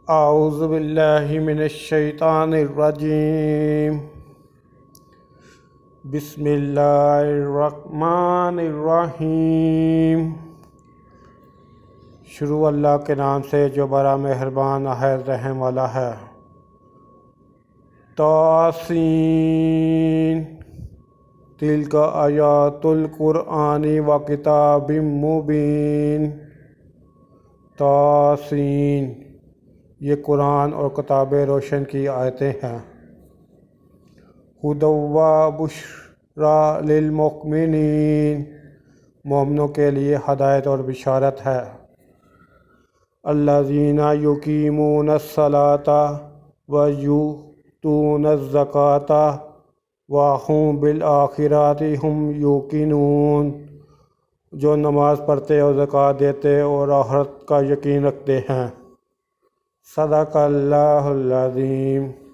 اعوذ باللہ من الشیطان الرجیم بسم اللہ الرحمن الرحیم۔ شروع اللہ کے نام سے جو بڑا مہربان نہایت رحم والا ہے۔ طاسین تلک آیات القرآن و کتاب مبین۔ طاسین یہ قرآن اور کتاب روشن کی آیتیں ہیں۔ ہدی و بشریٰ للمؤمنین مومنوں کے لیے ہدایت اور بشارت ہے۔ الذین یقیمون الصلاۃ و یؤتون الزکاۃ وهم بالآخرۃ هم یوقنون جو نماز پڑھتے اور زکوٰۃ دیتے اور آخرت کا یقین رکھتے ہیں۔ صدق اللہ العظیم۔